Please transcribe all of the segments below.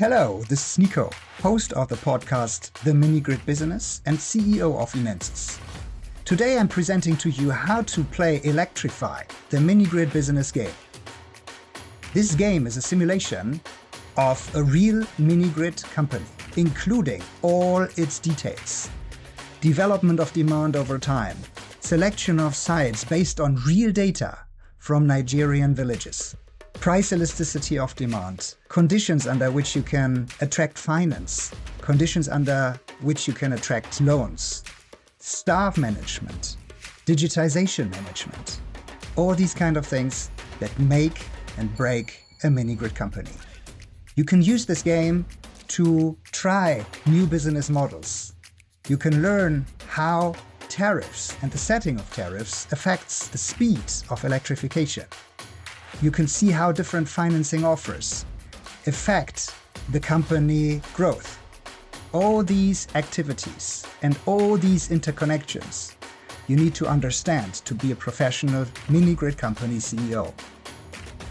Hello, this is Nico, host of the podcast The Mini-Grid Business and CEO of Enensys. Today I'm presenting to you how to play Electrify, the mini-grid business game. This game is a simulation of a real mini-grid company, including all its details. Development of demand over time, selection of sites based on real data from Nigerian villages, price elasticity of demand, conditions under which you can attract finance, conditions under which you can attract loans, staff management, digitization management, all these kind of things that make and break a mini-grid company. You can use this game to try new business models. You can learn how tariffs and the setting of tariffs affects the speed of electrification. You can see how different financing offers affect the company growth. All these activities and all these interconnections you need to understand to be a professional mini-grid company CEO.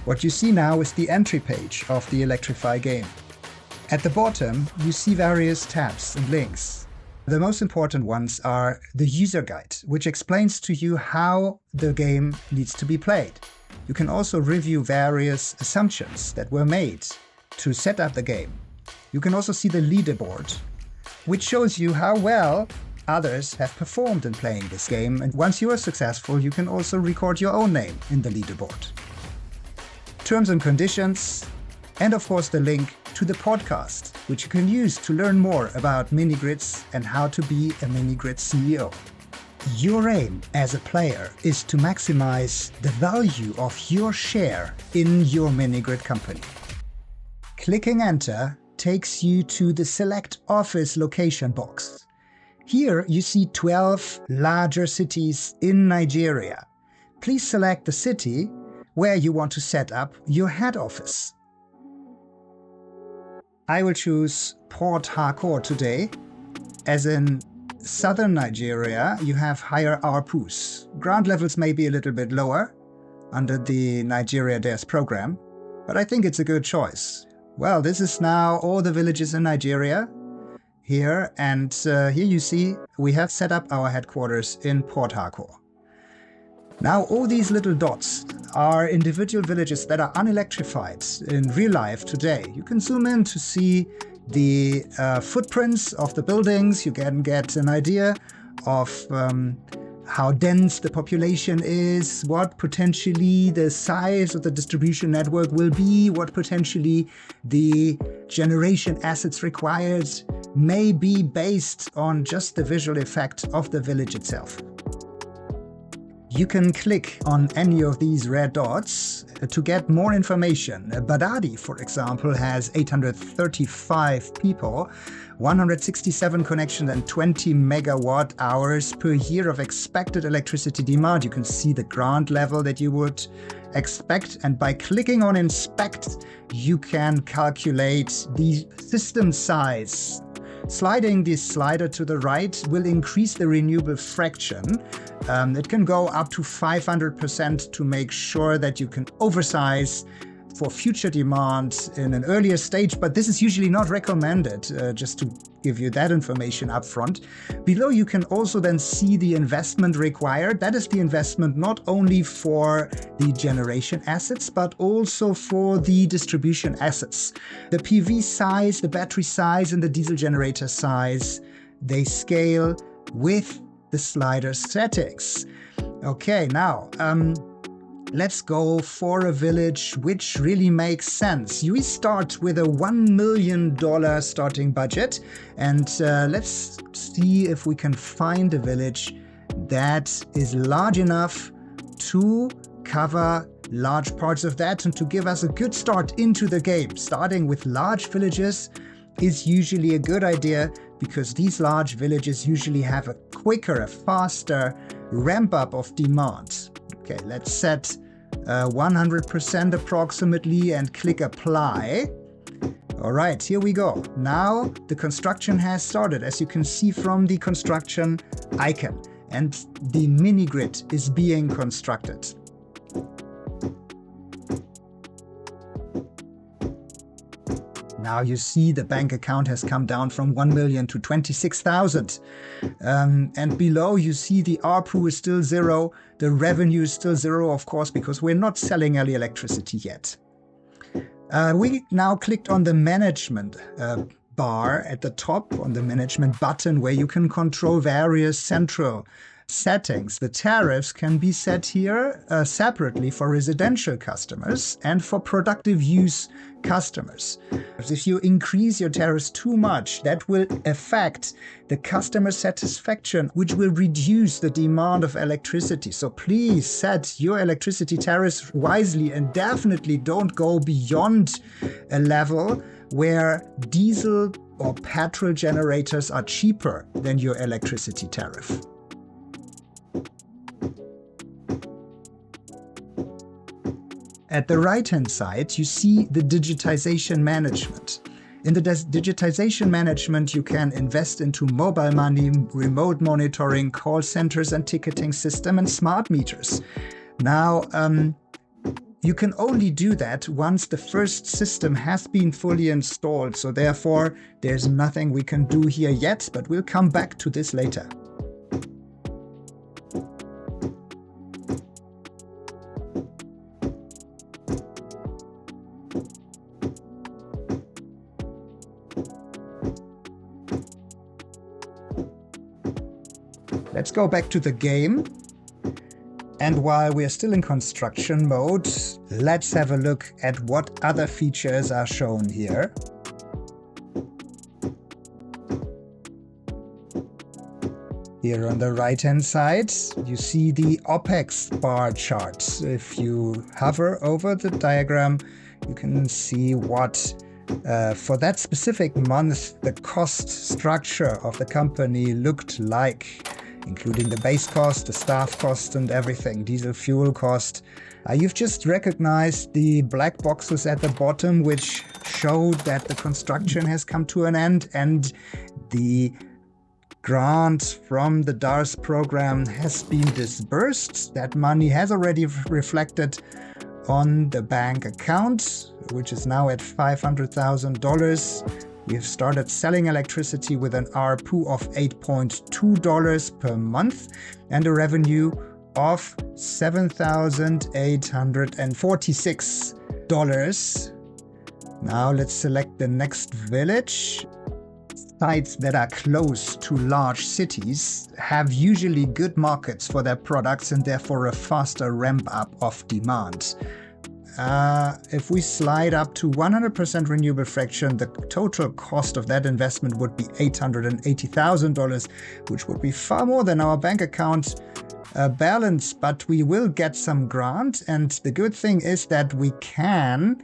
What you see now is the entry page of the Electrify game. At the bottom, you see various tabs and links. The most important ones are the user guide, which explains to you how the game needs to be played. You can also review various assumptions that were made to set up the game. You can also see the leaderboard, which shows you how well others have performed in playing this game. And once you are successful, you can also record your own name in the leaderboard. Terms and conditions, and of course the link to the podcast, which you can use to learn more about mini-grids and how to be a mini-grid CEO. Your aim as a player is to maximize the value of your share in your mini-grid company. Clicking enter takes you to the select office location box. Here you see 12 larger cities in Nigeria. Please select the city where you want to set up your head office. I will choose Port Harcourt today. As in southern Nigeria, you have higher ARPUs. Ground levels may be a little bit lower under the Nigeria DARES program, but I think it's a good choice. Well, this is now all the villages in Nigeria here, and here you see we have set up our headquarters in Port Harcourt. Now all these little dots are individual villages that are unelectrified in real life today. You can zoom in to see the footprints of the buildings. You can get an idea of how dense the population is, what potentially the size of the distribution network will be, what potentially the generation assets required may be based on just the visual effect of the village itself. You can click on any of these red dots to get more information. Badadi, for example, has 835 people, 167 connections and 20 megawatt hours per year of expected electricity demand. You can see the ground level that you would expect, and by clicking on inspect, you can calculate the system size. Sliding this slider to the right will increase the renewable fraction. It can go up to 500% to make sure that you can oversize for future demand in an earlier stage, but this is usually not recommended, just to give you that information up front. Below you can also then see the investment required. That is the investment not only for the generation assets, but also for the distribution assets. The PV size, the battery size, and the diesel generator size, they scale with the slider settings. Okay, now, let's go for a village which really makes sense. We start with a $1 million starting budget, and let's see if we can find a village that is large enough to cover large parts of that and to give us a good start into the game. Starting with large villages is usually a good idea because these large villages usually have a quicker, a faster ramp up of demand. Okay, let's set 100% approximately and click apply. All right, here we go. Now the construction has started, as you can see from the construction icon, and the mini grid is being constructed. Now you see the bank account has come down from 1 million to 26,000. And below you see the ARPU is still zero. The revenue is still zero, of course, because we're not selling any electricity yet. We now clicked on the management bar at the top, on the management button, where you can control various central settings. The tariffs can be set here separately for residential customers and for productive use customers. If you increase your tariffs too much, that will affect the customer satisfaction, which will reduce the demand of electricity. So please set your electricity tariffs wisely and definitely don't go beyond a level where diesel or petrol generators are cheaper than your electricity tariff. At the right-hand side, you see the digitization management. In the digitization management, you can invest into mobile money, remote monitoring, call centers and ticketing system, and smart meters. Now, you can only do that once the first system has been fully installed. So therefore, there's nothing we can do here yet, but we'll come back to this later. Let's go back to the game. And while we're still in construction mode, let's have a look at what other features are shown here. Here on the right-hand side, you see the OPEX bar chart. If you hover over the diagram, you can see what, for that specific month, the cost structure of the company looked like, including the base cost, the staff cost and everything, diesel fuel cost. You've just recognized the black boxes at the bottom, which showed that the construction has come to an end and the grant from the DARS program has been disbursed. That money has already reflected on the bank account, which is now at $500,000. We have started selling electricity with an ARPU of $8.2 per month and a revenue of $7,846. Now let's select the next village. Sites that are close to large cities have usually good markets for their products and therefore a faster ramp up of demand. If we slide up to 100% renewable fraction, the total cost of that investment would be $880,000, which would be far more than our bank account balance, but we will get some grant. And the good thing is that we can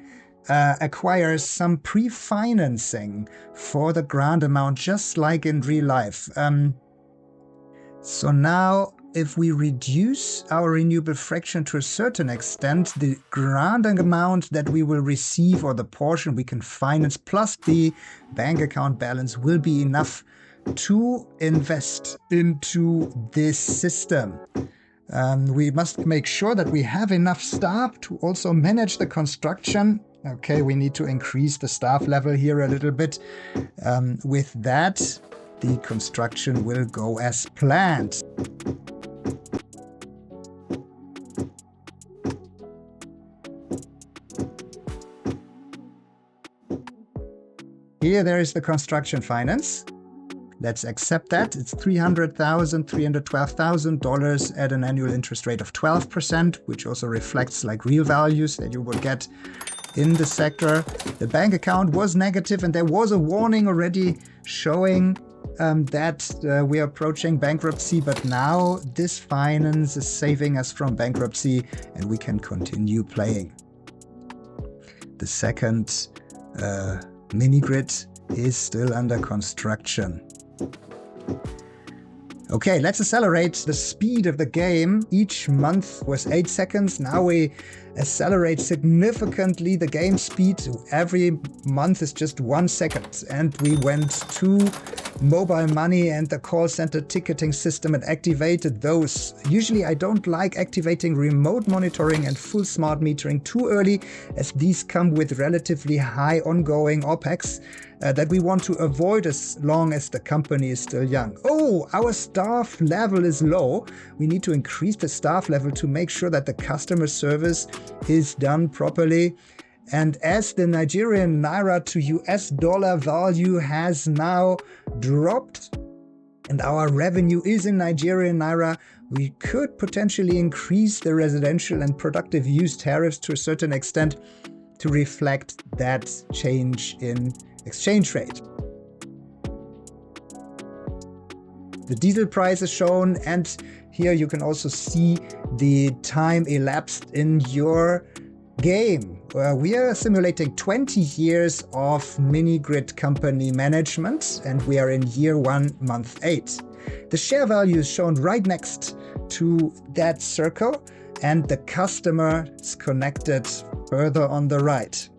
acquire some pre-financing for the grant amount, just like in real life. So now, if we reduce our renewable fraction to a certain extent, the grant amount that we will receive, or the portion we can finance, plus the bank account balance, will be enough to invest into this system. We must make sure that we have enough staff to also manage the construction. Okay, we need to increase the staff level here a little bit. With that, the construction will go as planned. Here there is the construction finance. Let's accept that. It's $312,000 at an annual interest rate of 12%, which also reflects like real values that you would get in the sector. The bank account was negative and there was a warning already showing that we are approaching bankruptcy, but now this finance is saving us from bankruptcy and we can continue playing. The second mini-grid is still under construction. Okay, let's accelerate the speed of the game. Each month was 8 seconds. Now we accelerate significantly the game speed. Every month is just 1 second. And we went to mobile money and the call center ticketing system and activated those. Usually I don't like activating remote monitoring and full smart metering too early, as these come with relatively high ongoing OPEX that we want to avoid as long as the company is still young. Oh, our staff level is low. We need to increase the staff level to make sure that the customer service is done properly. And as the Nigerian naira to US dollar value has now dropped and our revenue is in Nigerian naira, we could potentially increase the residential and productive use tariffs to a certain extent to reflect that change in exchange rate. The diesel price is shown, and here you can also see the time elapsed in your game. We are simulating 20 years of mini-grid company management, and we are in year 1, month 8. The share value is shown right next to that circle, and the customer is connected further on the right.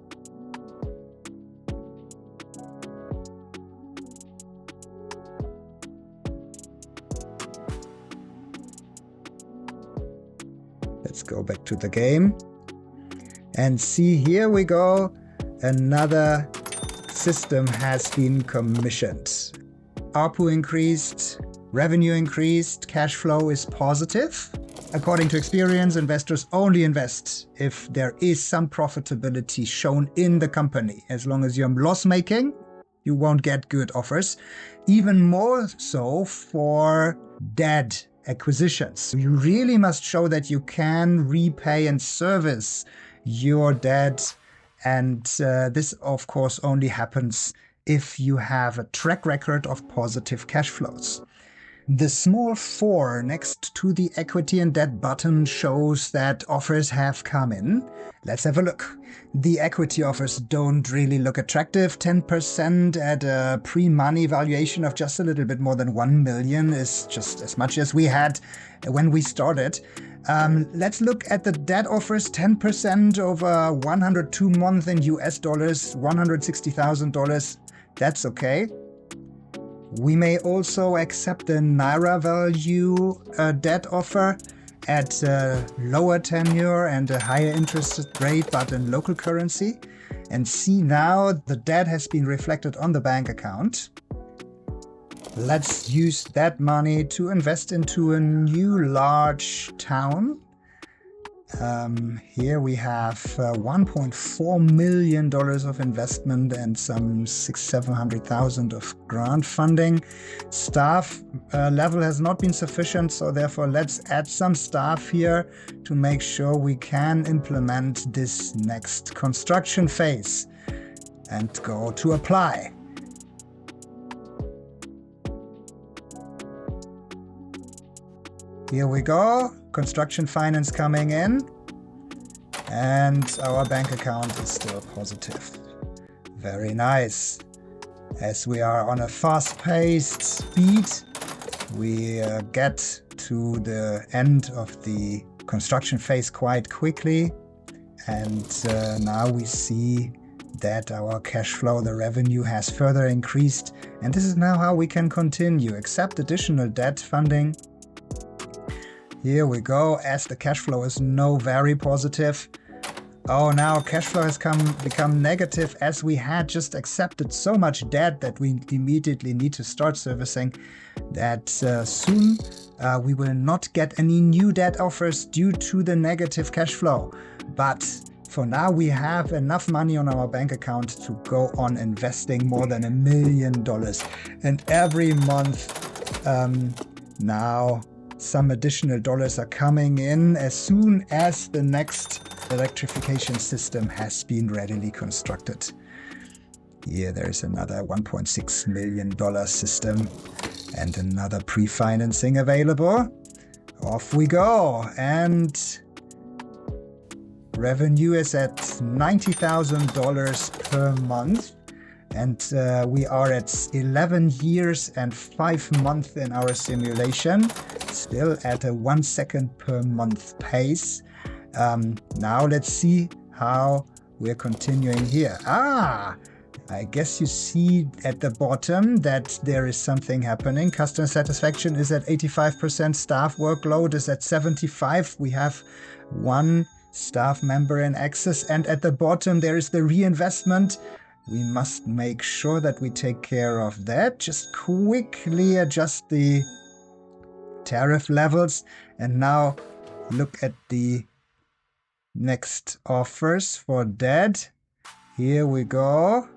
Let's go back to the game. And see, here we go. Another system has been commissioned. ARPU increased, revenue increased, cash flow is positive. According to experience, investors only invest if there is some profitability shown in the company. As long as you're loss-making, you won't get good offers. Even more so for dead acquisitions. You really must show that you can repay and service your debt, and this of course only happens if you have a track record of positive cash flows. The small 4 next to the equity and debt button shows that offers have come in. Let's have a look. The equity offers don't really look attractive. 10% at a pre-money valuation of just a little bit more than 1 million is just as much as we had when we started. Let's look at the debt offers. 10% over 102 months in US dollars, $160,000. That's okay. We may also accept the Naira value debt offer at a lower tenure and a higher interest rate, but in local currency. And see, now the debt has been reflected on the bank account. Let's use that money to invest into a new large town. Here we have $1.4 million of investment and some $600,000-700,000 of grant funding. Staff level has not been sufficient, so therefore let's add some staff here to make sure we can implement this next construction phase and go to apply. Here we go, construction finance coming in, and our bank account is still positive. Very nice. As we are on a fast-paced speed, we get to the end of the construction phase quite quickly, and now we see that our cash flow, the revenue, has further increased, and this is now how we can continue. Accept additional debt funding. Here we go, as the cash flow is now very positive. Oh, now cash flow has become negative as we had just accepted so much debt that we immediately need to start servicing that soon. We will not get any new debt offers due to the negative cash flow. But for now, we have enough money on our bank account to go on investing more than $1 million. And every month now, some additional dollars are coming in as soon as the next electrification system has been readily constructed. Here there's another $1.6 million system and another pre-financing available. Off we go, and revenue is at $90,000 per month. And we are at 11 years and 5 months in our simulation, still at a 1 second per month pace. Now let's see how we're continuing here. I guess you see at the bottom that there is something happening. Customer satisfaction is at 85%, staff workload is at 75. We have one staff member in excess, and at the bottom there is the reinvestment. We must make sure that we take care of that. Just quickly adjust the tariff levels, and now look at the next offers for that. Here we go.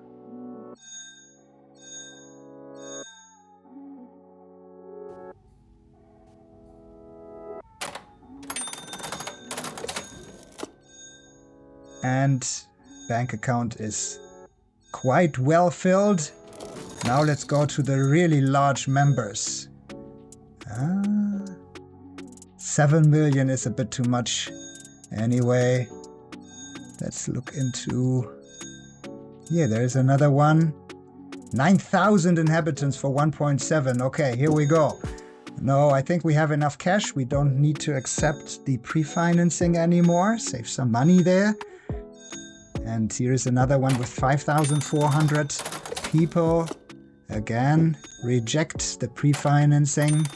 And bank account is quite well filled. Now let's go to the really large members. 7 million is a bit too much. Anyway, let's look into... Yeah, there's another one. 9,000 inhabitants for 1.7. Okay, here we go. No, I think we have enough cash. We don't need to accept the pre-financing anymore. Save some money there. And here is another one with 5,400 people. Again, reject the pre-financing.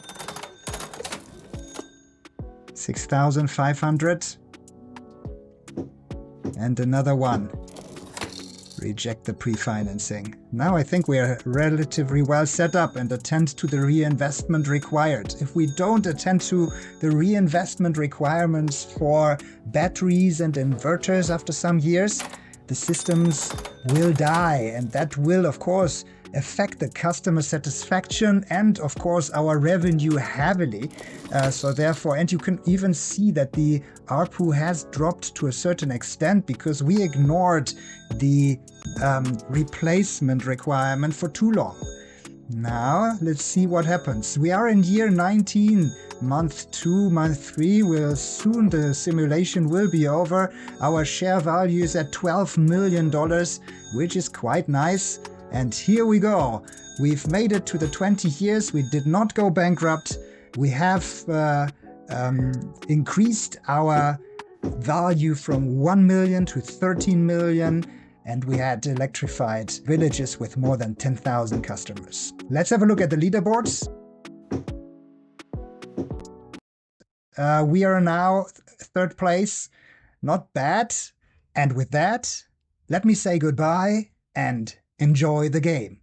6,500. And another one. Reject the pre-financing. Now I think we are relatively well set up and attend to the reinvestment required. If we don't attend to the reinvestment requirements for batteries and inverters after some years, the systems will die, and that will of course affect the customer satisfaction and of course our revenue heavily. So therefore, and you can even see that the ARPU has dropped to a certain extent because we ignored the replacement requirement for too long. Now let's see what happens. We are in year 19, month 2, month 3. Will soon the simulation will be over. Our share value is at $12 million, which is quite nice. And here we go. We've made it to the 20 years. We did not go bankrupt. We have increased our value from 1 million to 13 million. And we had electrified villages with more than 10,000 customers. Let's have a look at the leaderboards. We are now third place. Not bad. And with that, let me say goodbye and enjoy the game.